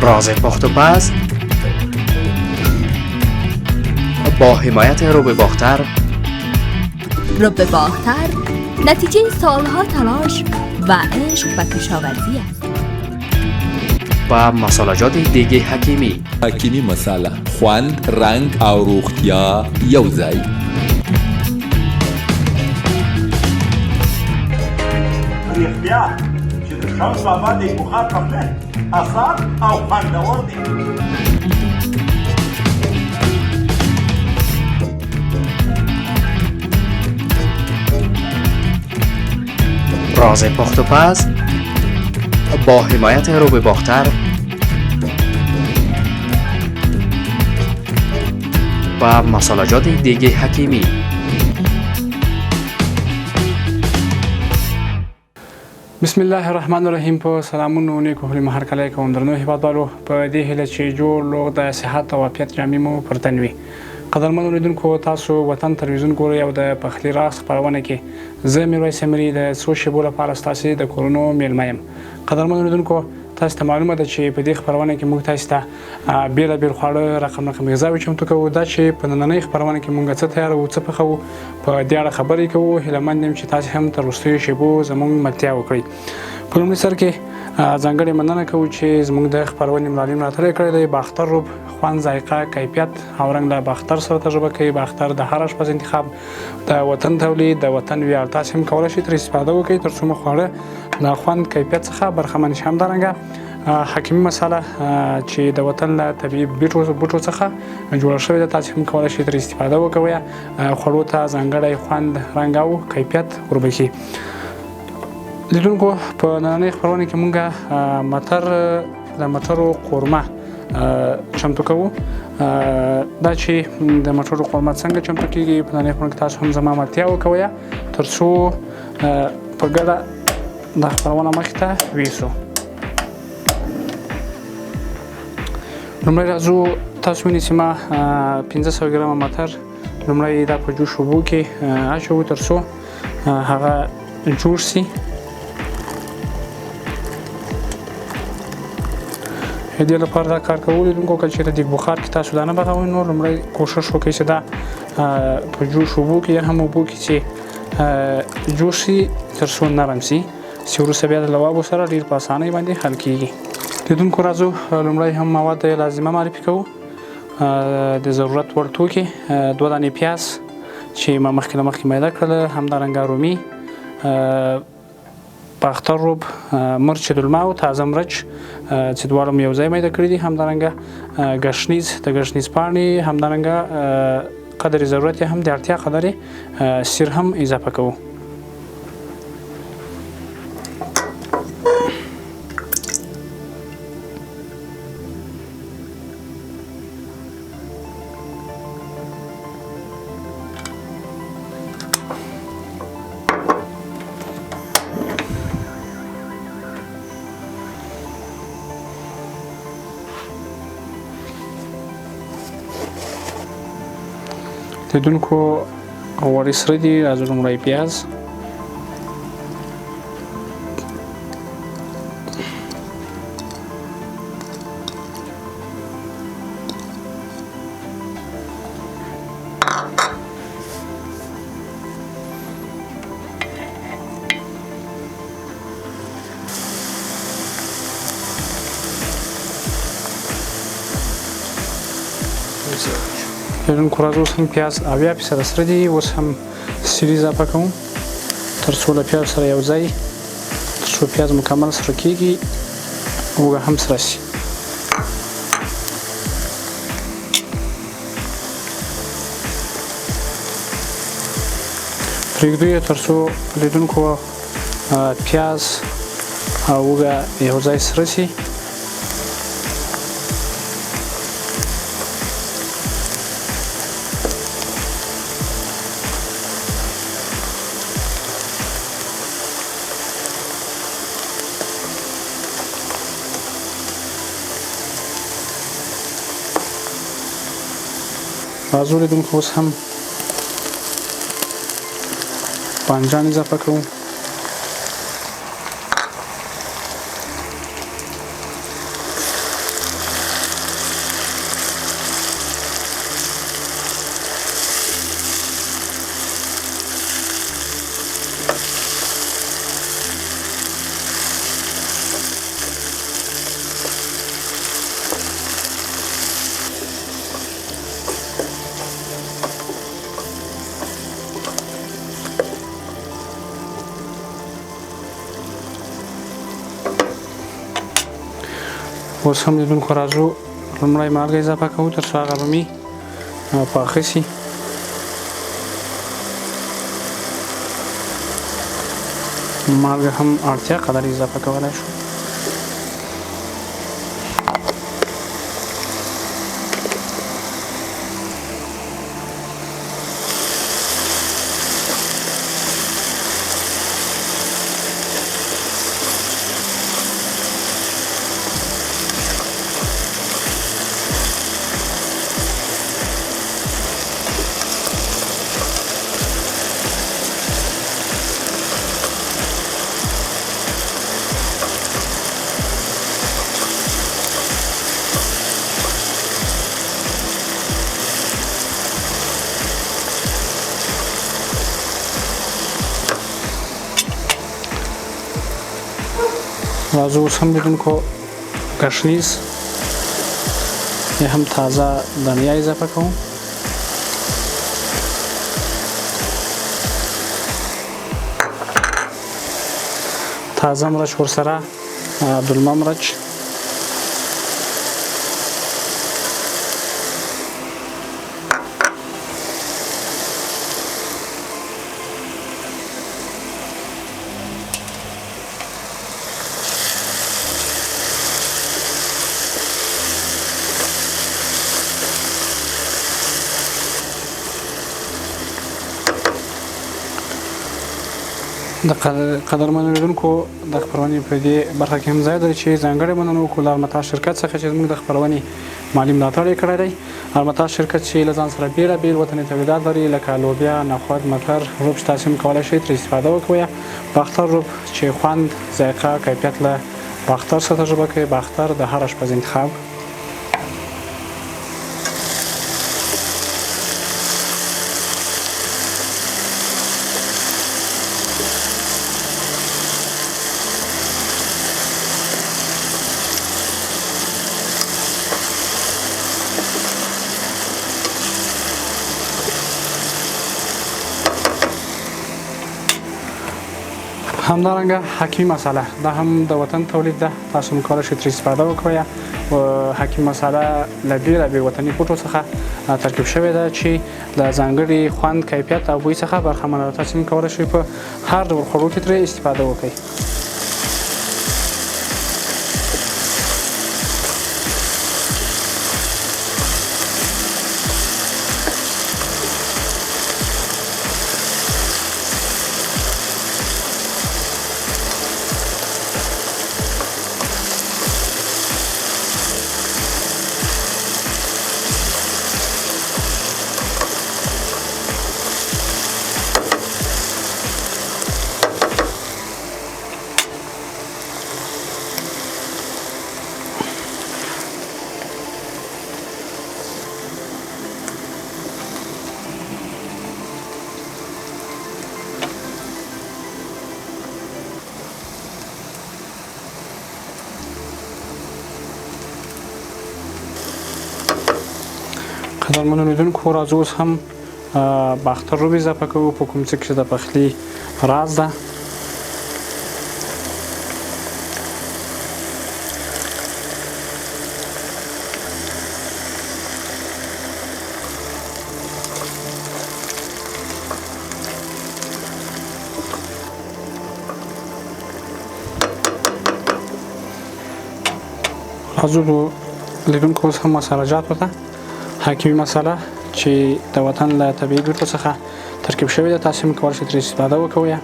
راز پخت و پز با حمایت روبه باختر. روبه باختر نتیجه سالها تلاش و عشق و کشاورزی است. و مسالجات دیگه حکیمی مساله خوند، رنگ او روغتیا یو ځای. رښتیا چې د شمس بابا د بخار پخلی اسان او خوندور دی. راز پخت و پز با حمایت روبه باختر و مسالجات دیگه حکیمی. بسم الله الرحمن الرحیم. په سلامونو نیکو هیلې هر کله کوم درنو هیوادوالو په دې هیله چې جوړ لوغ د صحت او عافیت جامې مو پر تن وي. قدرمنو لیدونکو، تاسو وطن تلویزیون ګورئ او د پخلي راز خپرونه کې زه میرویس امري د څو شیبو لپاره ستاسو د کورونو میلمه یم. قدرمنو لیدونکو، تاسو ته معلومه ده چې په دې خپرونه کې موږ تاسو ته بیلابیل خواړه رقم غذاوي چمتو کوو. دا چې په نننۍ خپرونه کې موږ څه تیاروو، څه پخوو، په دې اړه خبرې کوو. هیله یم چې تاسو هم تر وروستیو شیبو زموږ ملتیا وکړئ. په لومړي سر کې ځانګړې مننه کوو چې زموږ د خپرونې ملالي ملاتړ کړی دی. باختر روب خوند، ذایقه، کیفیت او رنګ له باختر سره تجربه کوي. باختر د هر اشپز انتخاب د وطن تولید، د وطن ویاړ. تاسو هم کولی شئ ترې استفاده وکړئ تر څو مو خواړه له خوند، کیفیت څخه برخمن شي. همدارنګه حکیمي مساله چې د وطن له طبیعي بوټو څخه جوړه شوې ده، تاسو هم کولی شئ ترې استفاده وکوئ. خوړو ته ځانګړی خوند، رنګ او کیفیت وربښي. لیدونکو، په نننۍ خپرونه کې موږ د مټرو قورمه چمتو کوو. دا چې د مټرو قورمه څنګه چمتو کیږي، په نننۍ خپرونه کې تاسو هم زما ملتیا وکوئ تر څو په ګډه دا خپرونه مخې ته ویسو. لومړی راځو، تاسو ونیسئ ما 500 ګرامه مټر لومړی دا په جوش اوبو کې اچوو تر څو هغه جوش سي. د دې لپاره دا کار کوو لیدونکو، که چېرې دیګ بخار کې تاسو دا نه بغوئ نو لومړی کوشش وکړئ چې دا په جوش اوبو کې یا هم اوبو کې چې جوش سي تر څو نرم سي، چې وروسته بیا د لوابو سره ډېر په اسانۍ باندې حل کېږي. لیدونکو، راځو لومړی هم مواد لازمه معرفي کوو. د ضرورت وړ توکي: 2 دانې پیاز چې ما مخکې له مخکې میده کړله، همدارنګه رومي، باختر روب، مرچ دلمه او تازه مرچ چې دواړه مې یو ځای میده کړي دي، همدارنګه ګشنیز، د ګشنیز پاڼې، همدارنګه قدر ضرورت یې هم د اړتیا قدر سیر هم اضافه کوو. لیدونکو، غوړي سره دي. راځو لومړی پیاز، لیدونکو، راځو اوس هم پیاز 80% سره دي. اوس هم سیر اضافه کوم تر څو له پیاز سره یو ځای، تر څو پیاز مکمل سره کېږي، اوږه هم سره شي. پرېږدو یې تر څو لیدونکو پیاز او اوږه یو ځای سره شي. راځو لیدونکو، اوس هم بانجان اضافه کوو. اوس هم لیدونکو راځو لومړی مالګه اضافه کوو تر څو هغه رومي او پاخه شي. مالګه هم اړتیا قدر اضافه کولی شو. راځو اوس هم لیدونکو ګشنیز یا هم تازه دانیا اضافه کوم. تازه مرچ ورسره عبدالله مرچ، د قدرمنو لیدونکو د خپرونې په دې برخه کې هم ځای دی چې ځانګړې مننه وکړو له المتا شرکت څخه چې زموږ د خپرونې مالي ملاتړ یې کړی دی. المتا شرکت چې له ځان سره بېلابېل وطني تولیدات لري لکه لوبیا، نخود، مټر، روب چې تاسو هم کولی شئ ترې استفاده وکړئ. باختر روب چې خوند، ذایقه، کیفیت له باختر څخه تجربه کوي. باختر د هر اشپز انتخاب. همدارنګه حکیمي مساله دا هم د وطن تولید ده، تاسو هم کولی شئ ترې استفاده وکړئ. حکیمي مساله له بېلابېلو وطني بوټو څخه ترکیب شوې ده چې له ځانګړي خوند، کیفیت او بوی څخه برخمنه ده. تاسو هم کولی شئ په هر ډول خوړو کې ترې استفاده وکړئ. قدرمنو لیدونکو راځو اوس هم باختر روب اضافه کوو په کوم څه کې چې د پخلي راز ده. راځو لیدونکو اوس هم مساله جات ورته حکیمي مساله چې د وطن له طبیعي بوټو څخه ترکیب شوې ده. تاسو هم کولی شئ ترې استفاده وکړئ.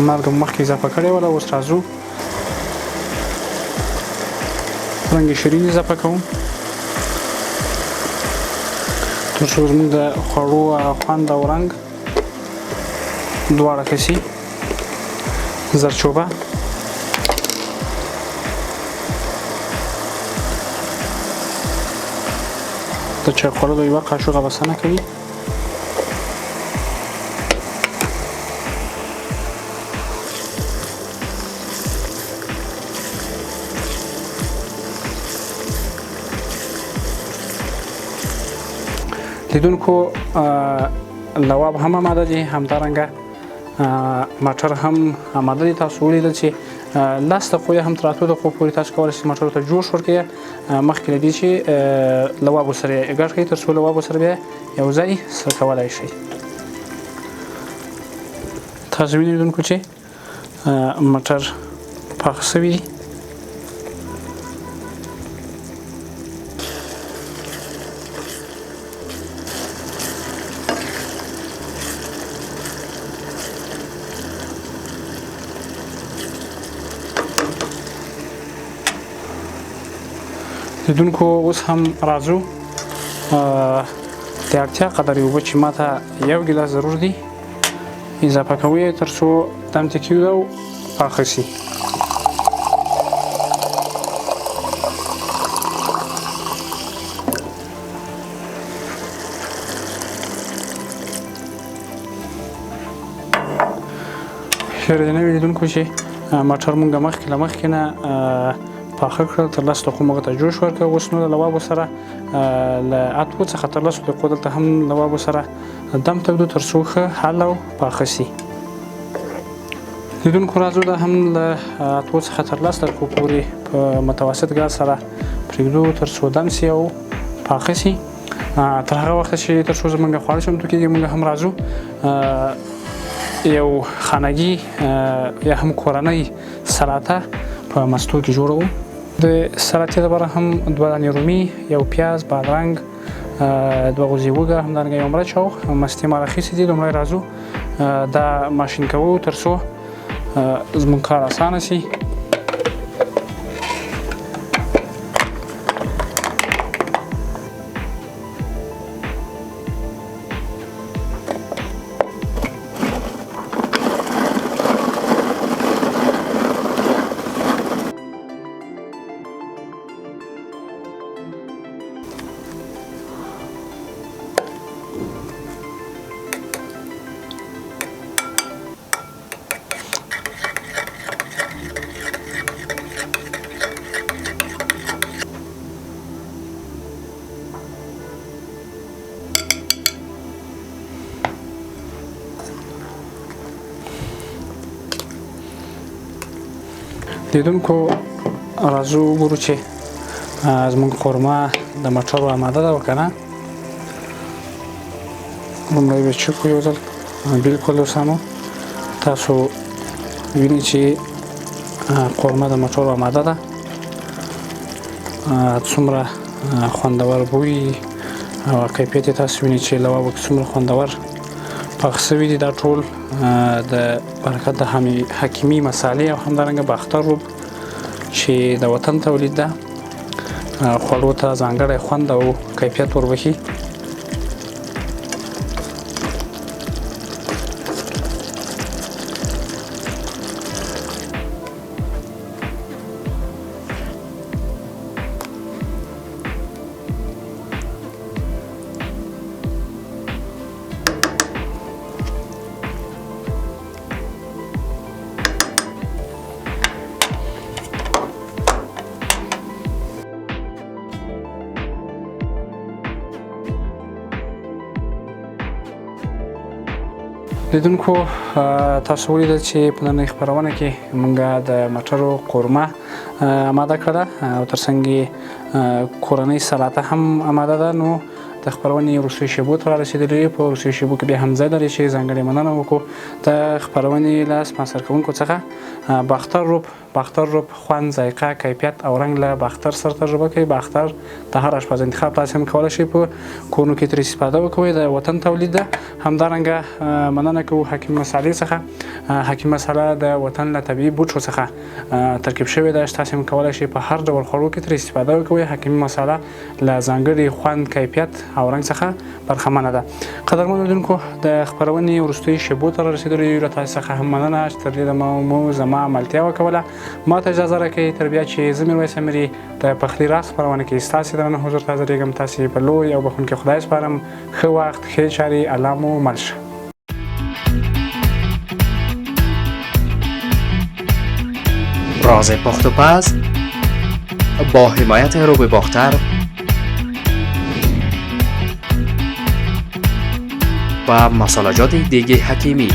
مالګه مخکې اضافه کړې وله، اوس راځو رنګ شیرین اضافه کوم تر څو زموږ د خوړو خوند او رنګ دواړه ښه شي. زردچوبه، د چای خوړلو یوه قاشوغه بسنه کوي. لیدونکو لواب هم آماده دي، همدارنګه مټر هم آماده دي. تاسو ولیدل چې 10 دقیقې هم تر 8 دقیقو پورې تاسو کولی شئ مټرو ته جوش ورکړئ مخکې له دې چې لوابو سره یې ګډ کړئ، تر څو لوابو سره بیا یو ځای سره کولی شئ. تاسو وینئ لیدونکو چې مټر پاخه شوي دي. لیدونکو اوس هم راځو د اړتیا قدر اوبه چې ماته 1 ګیلاس ضرور دي اضافه کوئ تر څو دم ته کېږدو او پاخه شي. خیر جنابي لیدونکو چې مټر مونږ مخکې له مخکې نه پاخه کړل، تر 10 دقیقو موږ ته جوش ورکړ. اوس نو د لوابو سره له 8 څخه تر 10 دقیقو دلته هم لوابو سره دم ته ږدو تر څو ښه حل او پاخه شي. لیدونکو راځو دا هم له 8 څخه تر 10 دقیقو پورې په متوسط ګاز سره پرېږدو تر څو دم شي او پاخه شي. تر هغه وخته چې تر څو زموږ خواړه چمتو کېږي موږ هم راځو یو خانګي یا هم کورنۍ سلاته په مستو کې جوړوو. د سلاتې لپاره هم 2 دانې رومي، یو پیاز، بادرنګ، 2 غوزې وږه، همدارنګه یو مرچ او مستې ما راخیستې دي. لومړی راځو دا ماشین کوو تر څو زموږ کار اسانه شي. لیدونکو راځو وګورو چې زموږ قورمه د مټرو آماده ده که نه. لومړی به چکو یو ځل بلکل وسامو. تاسو وینئ چې قورمه د مټرو آماده ده. څومره خوندور بوی او کیفیت یې تاسو وینئ چې لوابو کې څومره خوندور پاخه شوي دي. دا ټول د برکت د حکیمي مسالې او همدارنګه باختر روب چې د وطن تولید ده خوړو ته ځانګړی خوند او کیفیت وربخي. لیدونکو تاسو ولیدل چې په نننۍ خپرونه کې موږ د مټرو قورمه آماده کړه او ترڅنګ یې کورنۍ سلاته هم آماده ده. نو د خپرونې وروستیو شیبو ته رارسېدلي. په وروستیو شیبو کې بیا هم ځای لري چې ځانګړې مننه وکړو د خپرونې له سپانسر کوونکو څخه. باختر روب خوند، ذایقه، کیفیت او رنګ له باختر سره تجربه کوي. باختر د هر اشپز انتخاب تاسو هم کولی شئ په کورونو کې ترې استفاده وکوئ. د وطن تولید ده. همدارنګه مننه کوو حکیم مسالې څخه. حکیم مساله د وطن له طبیعي بوټو څخه ترکیب شوې ده. تاسو هم کولی شئ په هر ډول خوړو کې ترې استفاده وکوئ. حکیم مساله له ځانګړي خوند، کیفیت او رنګ څخه برخمنه ده. قدرمنو لیدونکو د خپرونې وروستیو شیبو ته رارسېدلو له تاسو څخه هم مننه چې تر دې دمه مو زما عملتیا وکوله. ما ته اجازه راکړئ تر بیا چې زه میرویس امري د پخلي راز خپرونه کې ستاسې درنه حضور ته حاضرېږم. تاسې په لوی او بخښونکي خدای سپارم. ښه وخت، ښې چارې، الله مو مل شه. راز پخت و پز با حمایت روب باختر و مسالجات دیگه حکیمی.